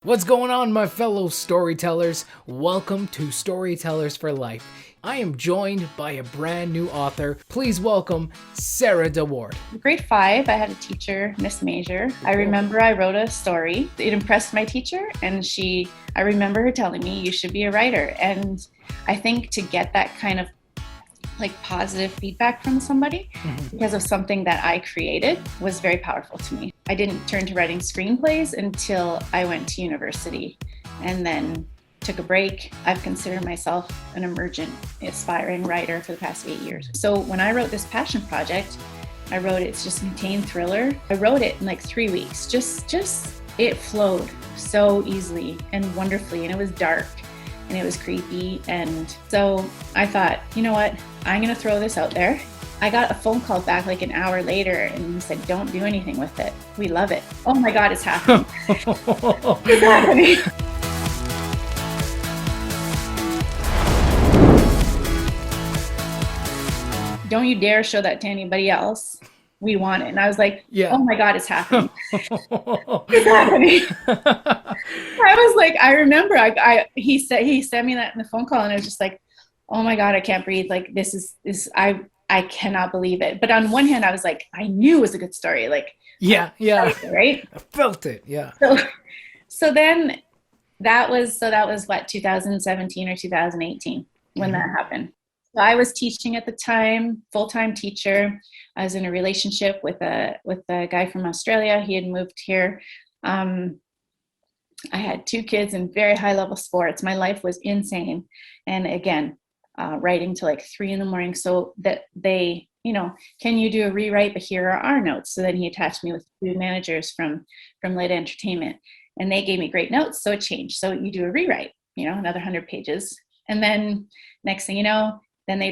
What's going on, my fellow storytellers? Welcome to Storytellers for Life. I am joined by a brand new author. Please welcome Sara de Waard. Grade 5, I had a teacher, Miss Major. I remember I wrote a story. It impressed my teacher, and I remember her telling me, you should be a writer. And I think to get that kind of positive feedback from somebody because of something that I created was very powerful to me. I didn't turn to writing screenplays until I went to university and then took a break. I've considered myself an emergent, aspiring writer for the past 8 years. So when I wrote this passion project, it's just a contained thriller. I wrote it in 3 weeks. Just it flowed so easily and wonderfully, and it was dark and it was creepy. And so I thought, you know what? I'm going to throw this out there. I got a phone call back an hour later and he said, don't do anything with it. We love it. Oh my God, it's happening. It's happening. Don't you dare show that to anybody else. We want it. And I was like, yeah. Oh my God, it's happening. It's happening. I was like, I remember he sent me that in the phone call and I was just like, oh my God, I can't breathe. I cannot believe it. But on one hand, I was like, I knew it was a good story. Yeah. Right? I felt it. Yeah. So then that was what, 2017 or 2018 when that happened. So I was teaching at the time, full-time teacher. I was in a relationship with a guy from Australia. He had moved here. I had 2 kids in very high-level sports. My life was insane. And again, writing till 3 a.m. so that they, can you do a rewrite? But here are our notes. So then he attached me with 2 managers from Lit Entertainment, and they gave me great notes. So it changed. So you do a rewrite, another 100 pages. And then next thing you know, then they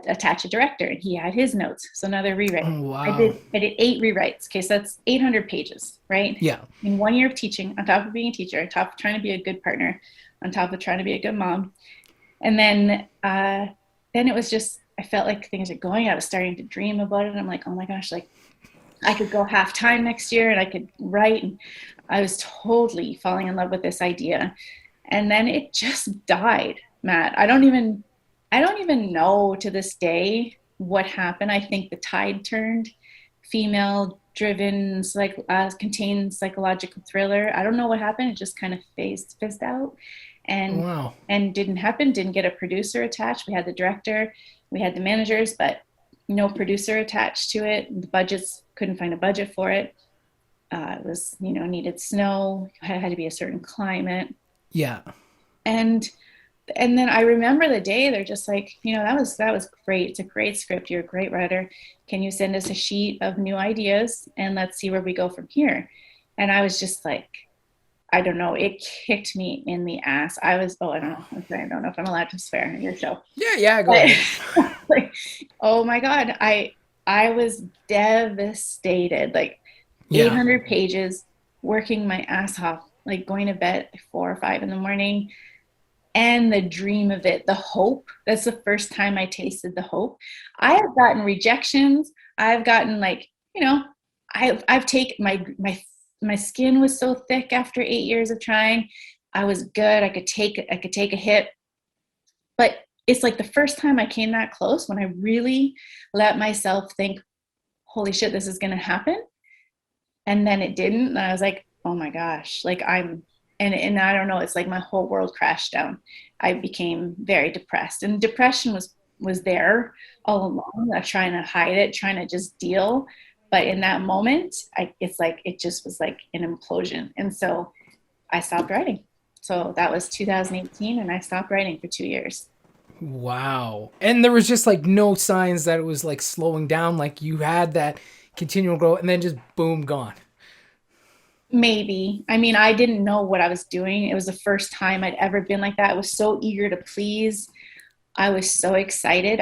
attach a director, and he had his notes. So another rewrite. Oh, wow. I did 8 rewrites. Okay, so that's 800 pages, right? Yeah. In 1 year of teaching, on top of being a teacher, on top of trying to be a good partner, on top of trying to be a good mom. And then it was just, I felt like things are going. I was starting to dream about it. And I'm like, oh my gosh, I could go half time next year and I could write. And I was totally falling in love with this idea. And then it just died, Matt. I don't even know to this day what happened. I think the tide turned. Female driven, contained psychological thriller. I don't know what happened. It just kind of fizzed out. And wow. And didn't happen. Didn't get a producer attached. We had the director, we had the managers, but no producer attached to it. The budgets, couldn't find a budget for it. It was, needed snow. It had to be a certain climate. Yeah. And then I remember the day they're just like, that was great. It's a great script. You're a great writer. Can you send us a sheet of new ideas and let's see where we go from here? And I was just like, I don't know. It kicked me in the ass. I don't know. I'm sorry, I don't know if I'm allowed to swear in your show. Yeah. Go ahead. Oh my God. I was devastated. 800 pages, working my ass off, going to bed at 4 or 5 in the morning. And the dream of it, the hope. That's the first time I tasted the hope. I have gotten rejections. I've gotten I've taken my skin was so thick after 8 years of trying. I was good. I could take a hit. But it's the first time I came that close when I really let myself think, holy shit, this is going to happen. And then it didn't. And I was like, oh my gosh, and I don't know, it's my whole world crashed down. I became very depressed, and depression was there all along. I'm trying to hide it, trying to just deal. But in that moment, it just was an implosion. And so I stopped writing. So that was 2018, and I stopped writing for 2 years. Wow. And there was just no signs that it was slowing down. You had that continual growth and then just boom, gone. Maybe. I mean, I didn't know what I was doing. It was the first time I'd ever been like that. I was so eager to please. I was so excited.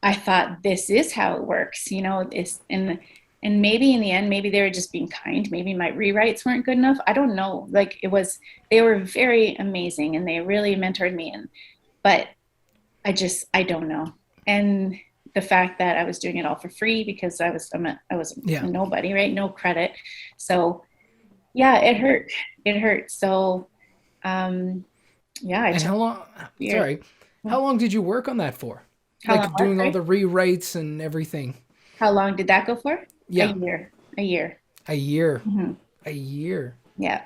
I thought, this is how it works, and maybe in the end, maybe they were just being kind. Maybe my rewrites weren't good enough. I don't know. They were very amazing and they really mentored me. But I don't know. And the fact that I was doing it all for free because I was a nobody, right? No credit. So Yeah, it hurt. It hurt. So, um, yeah, I And took how long, years. sorry, how long did you work on that for? How long Like what? doing all Sorry. the rewrites and everything? How long did that go for? A Yeah, year. A year. a year. Hmm. A year. Yeah.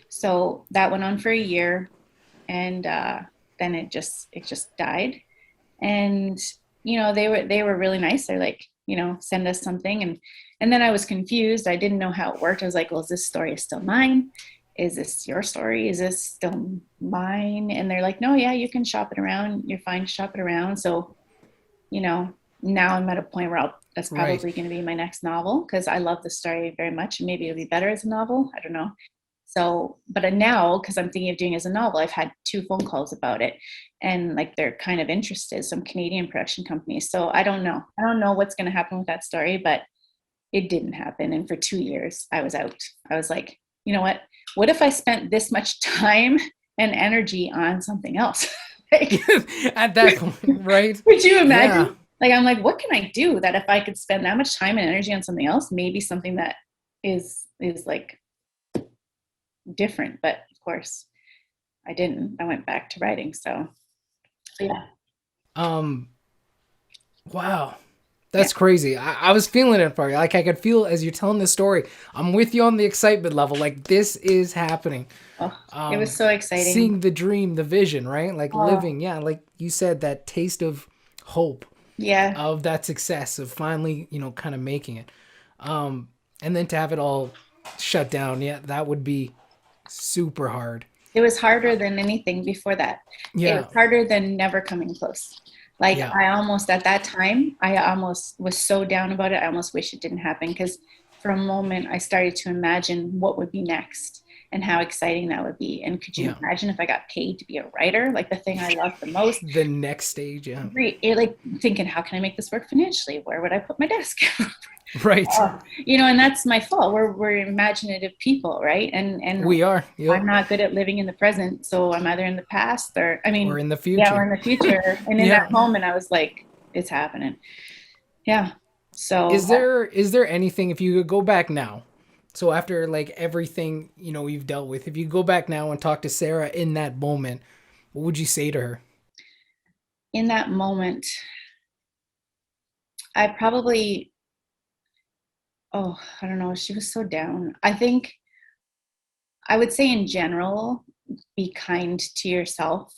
So that went on for a year, and then it just died. And they were really nice. They're like, send us something, and then I was confused. I didn't know how it worked. I was like, well, is this story still mine? Is this your story? Is this still mine? And they're like, no, yeah, you can shop it around. You're fine to shop it around. So, you know, now I'm at a point where that's Right. probably going to be my next novel because I love the story very much, and maybe it'll be better as a novel. I don't know. So, but now, because I'm thinking of doing it as a novel, I've had 2 phone calls about it, and like they're kind of interested, some Canadian production companies. So I don't know. I don't know what's going to happen with that story, but it didn't happen. And for 2 years, I was out. I was like, you know what? What if I spent this much time and energy on something else? Like, At that point, right? could you Yeah. imagine? Like, I'm like, what can I do that if I could spend that much time and energy on something else, maybe something that is like different. But of course I didn't. I went back to writing. So yeah. Um, wow. Yeah. That's crazy. I was feeling it for you. Like I could feel as you're telling this story. I'm with you on the excitement level. Like this is happening. Oh, it was so exciting. Seeing the dream, the vision, right? Like Oh, living, yeah, like you said, that taste of hope, yeah. of that success, of finally, kind of making it. And then to have it all shut down, yeah, that would be super hard. It was harder than anything before that. It was Yeah, harder than never coming close. Like yeah, I almost at that time, I almost was so down about it. I almost wish it didn't happen because for a moment I started to imagine what would be next and how exciting that would be. And could you yeah. imagine if I got paid to be a writer, like the thing I love the most? The next stage, yeah. Like thinking, how can I make this work financially? Where would I put my desk? Right. And that's my fault. We're imaginative people, right? And We are, I'm yep. not good at living in the present, so I'm either in the past or I Or mean, in the yeah, or future. in the future. And in Yeah. that moment, I was like, it's happening. Yeah. So Is there anything, if you could go back now, so after like everything you've dealt with, if you go back now and talk to Sarah in that moment, what would you say to her? in that moment, I probably, oh, I don't know, she was so down. I think I would say in general, be kind to yourself,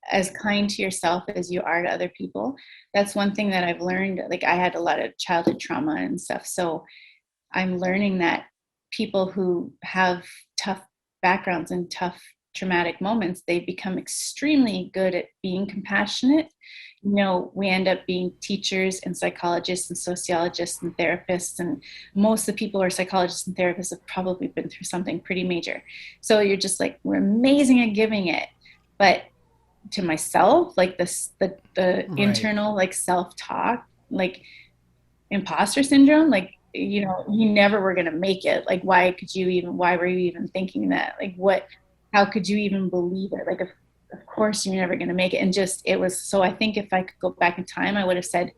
as kind to yourself as you are to other people. That's one thing that I've learned. Like I had a lot of childhood trauma and stuff. So I'm learning that people who have tough backgrounds and tough traumatic moments, they become extremely good at being compassionate. We end up being teachers and psychologists and sociologists and therapists, and most of the people who are psychologists and therapists have probably been through something pretty major. So you're just like, we're amazing at giving it, but to myself, like this, the Right. internal like self-talk, like imposter syndrome, like you never were going to make it. Like why were you even thinking that? Like how could you even believe it? Like of course you're never going to make it. And just it was so, I think if I could go back in time, I would have said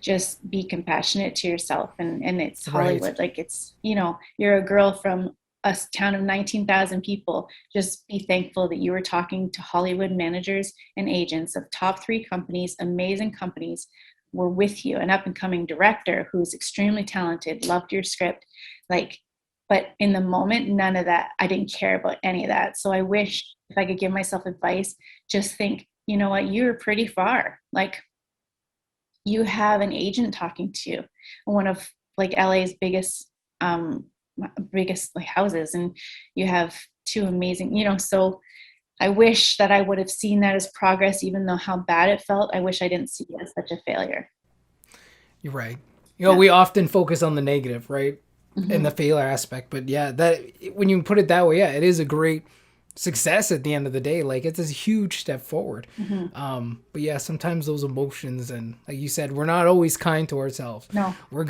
just be compassionate to yourself. And it's Right. Hollywood, like it's, you're a girl from a town of 19,000 people. Just be thankful that you were talking to Hollywood managers and agents of top 3 companies, amazing companies, were with you, an up and coming director who's extremely talented, loved your script. Like, but in the moment, none of that, I didn't care about any of that. So I wish if I could give myself advice, just think, you know what, you're pretty far. Like, you have an agent talking to you, one of like LA's biggest like houses, and you have 2 amazing, so I wish that I would have seen that as progress, even though how bad it felt. I wish I didn't see it as such a failure. You're right. Yeah. We often focus on the negative, right? And the Mm-hmm. failure aspect. But yeah, that when you put it that way, yeah, it is a great success at the end of the day. Like it's a huge step forward. Mm-hmm. But yeah, sometimes those emotions and like you said, we're not always kind to ourselves. No. We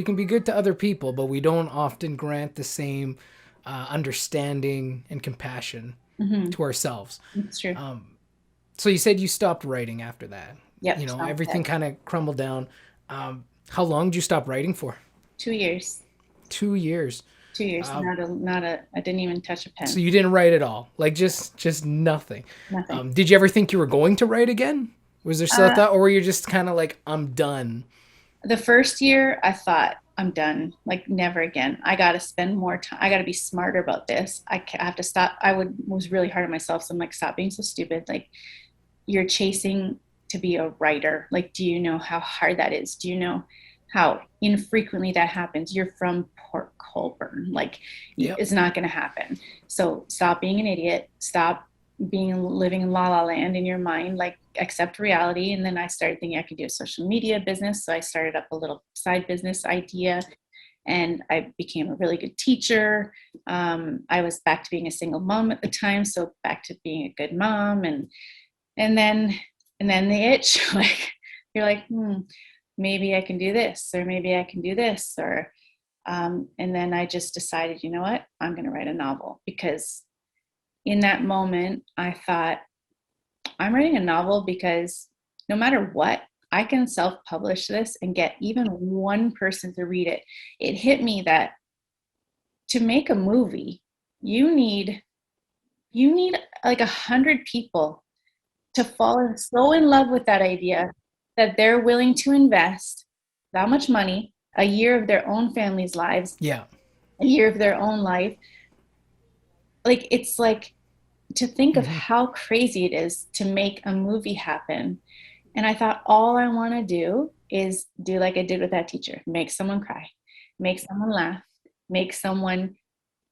can be good to other people, but we don't often grant the same understanding and compassion Mm-hmm. to ourselves. It's true. So you said you stopped writing after that. Yep. Sounds Everything good. kind of crumbled down. How long did you stop writing for? 2 years. 2 years. 2 years, I didn't even touch a So pen. you didn't write at all, like just nothing. Nothing. Did you ever think you were going to write again? Was there still a Uh, thought, or were you just kind of like, I'm done? the first year I thought I'm done, like never again. I got to spend more time. I got to be smarter about this. I have to stop. Was really hard on myself. So I'm like, stop being so stupid. Like you're chasing to be a writer. Like, do you know how hard that is? Do you know how infrequently that happens? You're from Port Colborne. Like Yep. it's not going to happen. So stop being an idiot. Stop being living in la la land in your mind, like accept reality. And then I started thinking I could do a social media business. So I started up a little side business idea, and I became a really good teacher. I was back to being a single mom at the time, so back to being a good mom. And then the itch, like you're like, maybe I can do this, or maybe I can do this, or and then I just decided, you know what, I'm going to write a novel. Because in that moment, I thought, I'm writing a novel because no matter what, I can self-publish this and get even one person to read it. It hit me that to make a movie, you need like 100 people to fall so in love with that idea that they're willing to invest that much money, a year of their own family's lives, Yeah. a year of their own life. Like it's like to think of Mm-hmm. how crazy it is to make a movie happen. And I thought, all I want to do is do like I did with that teacher, make someone cry, make someone laugh, make someone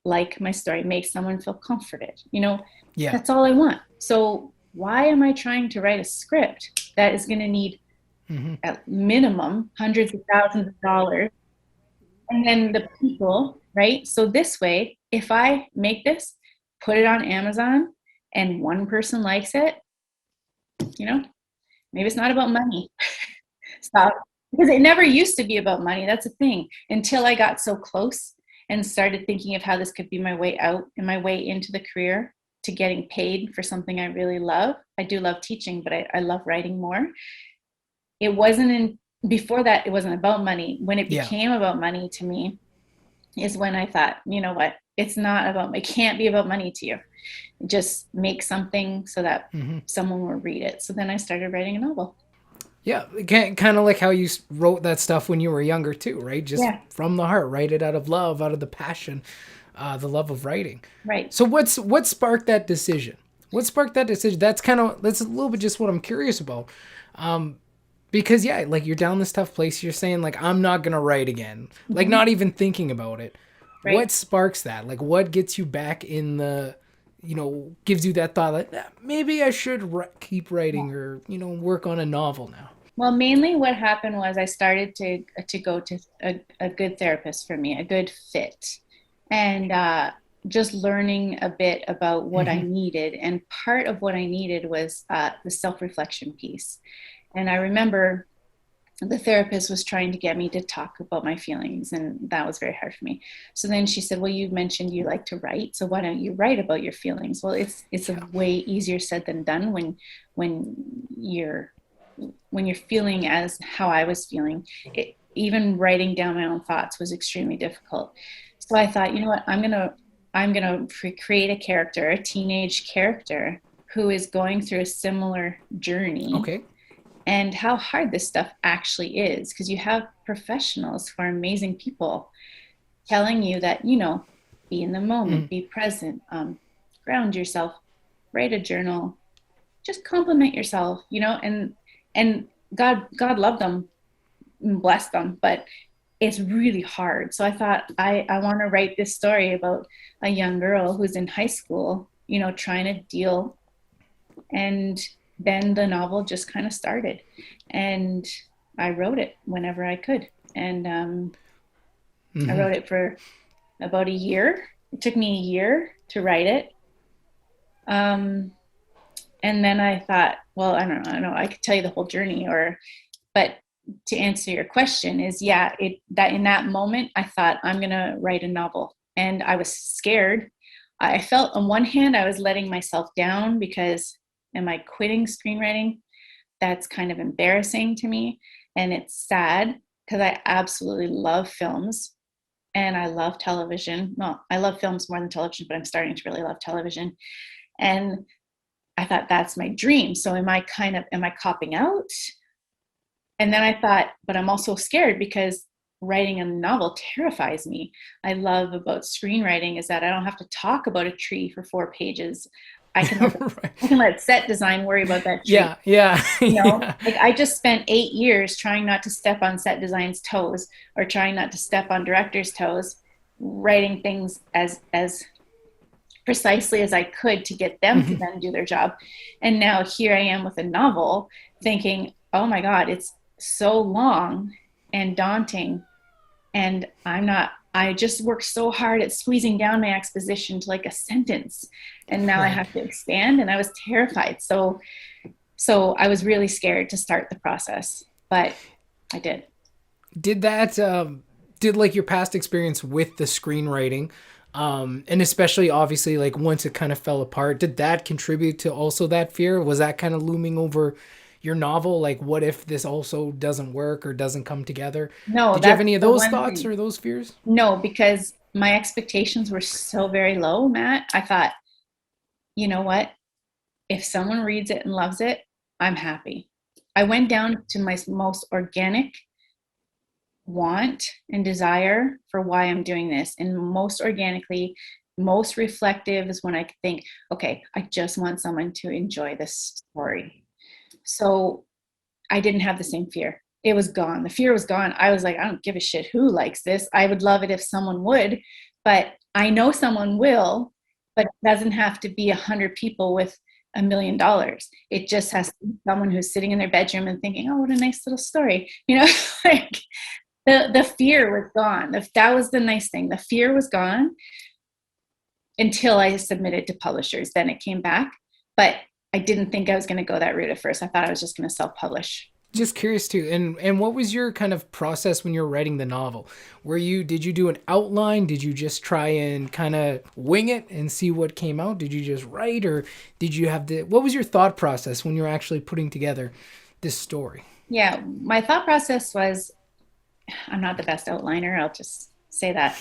like my story, make someone feel comforted. Yeah. That's all I want. So why am I trying to write a script that is going to need Mm-hmm. at minimum hundreds of thousands of dollars? And then the people, right? So this way, if I make this, put it on Amazon, and one person likes it, you know, maybe it's not about money. Stop. Because it never used to be about money. That's the thing. Until I got so close and started thinking of how this could be my way out and my way into the career to getting paid for something I really love. I do love teaching, but I love writing more. It wasn't before that, it wasn't about money. When it Yeah. became about money to me is when I thought, you know what? It's not about, it can't be about money to you. Just make something so that Mm-hmm. someone will read it. So then I started writing a novel. Yeah, kind of like how you wrote that stuff when you were younger too, right? Just Yeah, from the heart, write it out of love, out of the passion, the love of writing. right. So what sparked that decision? What sparked that decision? That's a little bit just what I'm curious about. Because yeah, like you're down this tough place. You're saying like I'm not gonna write again. Like Mm-hmm. not even thinking about it. Right. What sparks that? Like what gets you back in the, gives you that thought like maybe I should keep writing or work on a novel now. Well, mainly what happened was I started to go to a good therapist for me, a good fit, and just learning a bit about what I Mm-hmm. needed. And part of what I needed was the self-reflection piece. And I remember the therapist was trying to get me to talk about my feelings, and that was very hard for me. So then she said, well, you mentioned you like to write, so why don't you write about your feelings? Well, it's a Yeah. way easier said than done when you're when you're feeling as how I was feeling. Even writing down my own thoughts was extremely difficult. So I thought, you know what, I'm gonna create a character, a teenage character who is going through a similar journey, Okay. and how hard this stuff actually is, because you have professionals who are amazing people telling you that, be in the moment, Mm. be present, ground yourself, write a journal, just compliment yourself, and God love them and bless them, but it's really hard. So I thought, I want to write this story about a young girl who's in high school, trying to deal. And then the novel just kind of started, and I wrote it whenever I could. And I Mm-hmm. wrote it for about a year. It took me a year to write it. Um, and then I thought, well, I don't know, I could tell you the whole journey, but to answer your question is, yeah, that in that moment I thought, I'm gonna write a novel, and I was scared. I felt on one hand I was letting myself down, because am I quitting screenwriting? That's kind of embarrassing to me, and it's sad because I absolutely love films. and I love television. Well, I love films more than television, but I'm starting to really love television. And I thought that's my dream. So am I copping out? And then I thought, but I'm also scared because writing a novel terrifies me. I love about screenwriting is that I don't have to talk about a tree for 4 pages. I can let, Right. I can let set design worry about that tree. Yeah, yeah, yeah. Like I just spent 8 years trying not to step on set design's toes or trying not to step on director's toes, writing things as precisely as I could to get them to Mhm. then do their job. And now here I am with a novel thinking, oh my God, it's so long and daunting. And I just worked so hard at squeezing down my exposition to like a sentence. And now I Right. have to expand. And I was terrified. So I was really scared to start the process, but I did. Did that did like your past experience with the screenwriting, and especially obviously like once it kind of fell apart, did that contribute to also that fear? Was that kind of looming over your novel? Like, what if this also doesn't work or doesn't come together? No, Did you have that's any of the those one thoughts thing. or those fears? No, because my expectations were so very low, Matt. I thought, you know what? If someone reads it and loves it, I'm happy. I went down to my most organic want and desire for why I'm doing this. And most organically, most reflective is when I think, okay, I just want someone to enjoy this story. So I didn't have the same fear. It was gone. The fear was gone. I was like, I don't give a shit who likes this. I would love it if someone would, but I know someone will, but it doesn't have to be 100 people with $1 million. It just has to be someone who's sitting in their bedroom and thinking, oh, what a nice little story. Like the fear was gone. That was the nice thing. The fear was gone until I submitted to publishers. Then it came back, but I didn't think I was going to go that route at first. I thought I was just going to self-publish. Just curious too. And what was your kind of process when you were writing the novel? Did you do an outline? Did you just try and kind of wing it and see what came out? Did you just write, or did you have what was your thought process when you were actually putting together this story? Yeah, my thought process was I'm not the best outliner. I'll just say that.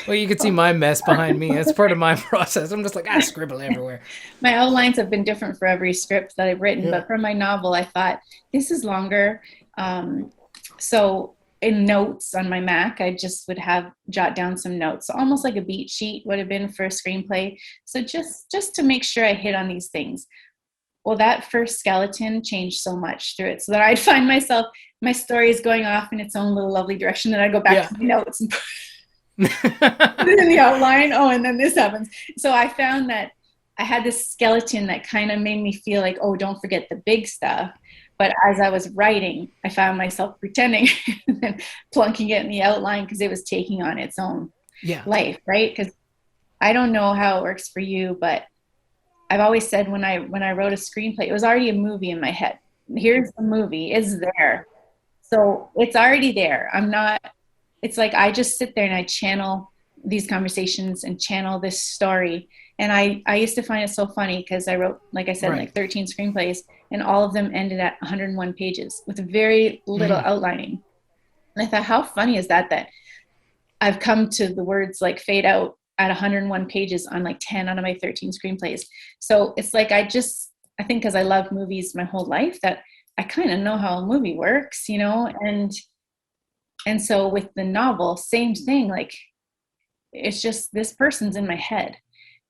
Well, you can see my mess behind me. That's part of my process. I'm just like, scribble everywhere. My outlines have been different for every script that I've written, Yeah. but for my novel, I thought this is longer. So in notes on my Mac, I just would have jot down some notes, so almost like a beat sheet would have been for a screenplay. So just to make sure I hit on these things. Well, that first skeleton changed so much through it, so that I'd find myself, my story is going off in its own little lovely direction, and I go back Yeah. to my notes and put it in the outline. Oh, and then this happens. So I found that I had this skeleton that kind of made me feel like, oh, don't forget the big stuff. But as I was writing, I found myself pretending and plunking it in the outline because it was taking on its own Yeah. life, right? Because I don't know how it works for you, but I've always said when I wrote a screenplay, it was already a movie in my head. Here's the movie, it's there. So it's already there. I'm not, it's like I just sit there and I channel these conversations and channel this story. And I used to find it so funny because I wrote, like I said, Right. like 13 screenplays, and all of them ended at 101 pages with very little Mm. outlining. And I thought, how funny is that? That I've come to the words like fade out at 101 pages on like 10 out of my 13 screenplays. So it's like I think because I love movies my whole life, that I kind of know how a movie works, and so with the novel, same thing. Like it's just this person's in my head,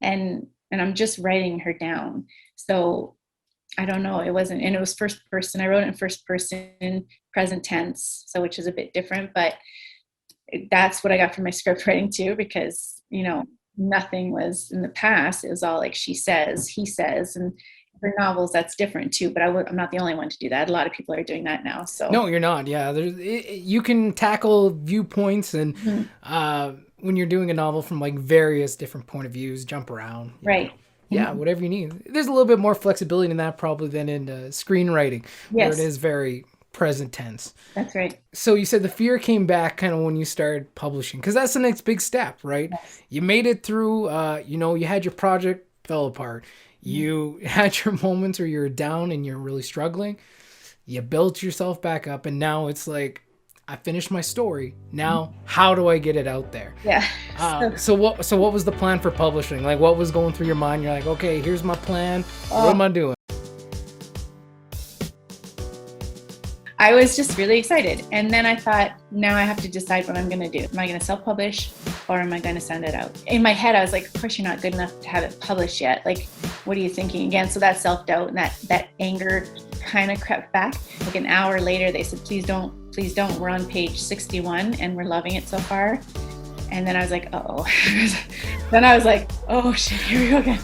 and I'm just writing her down. So I don't know. It wasn't, and it was first person. I wrote it in first person, present tense, so which is a bit different, but that's what I got from my script writing too, because nothing was in the past. It was all like she says, he says, and for novels that's different too. But I'm not the only one to do that. A lot of people are doing that now. So No, you're not. Yeah, you can tackle viewpoints and mhm. when you're doing a novel from like various different point of views, jump around. Right. Yeah, Mhm. whatever you need. There's a little bit more flexibility in that probably than in screenwriting, where it Yes, is very present tense. that's right. So you said the fear came back kind of when you started publishing, because that's the next big step, right? Yes. You made it through. You had your project fell apart. Mhm. You had your moments where you're down and you're really struggling. You built yourself back up, and now it's like, I finished my story. Now, how do I get it out there? Yeah. So what was the plan for publishing? Like, what was going through your mind? You're like, okay, here's my plan. What am I doing? I was just really excited. And then I thought, now I have to decide what I'm going to do. Am I going to self-publish or am I going to send it out? In my head, I was like, of course you're not good enough to have it published yet. Like, what are you thinking again? So that self-doubt and that anger kind of crept back. Like an hour later, they said, please don't. We're on page 61 and we're loving it so far. And then I was like, uh-oh. Then I was like, oh shit, here we go again.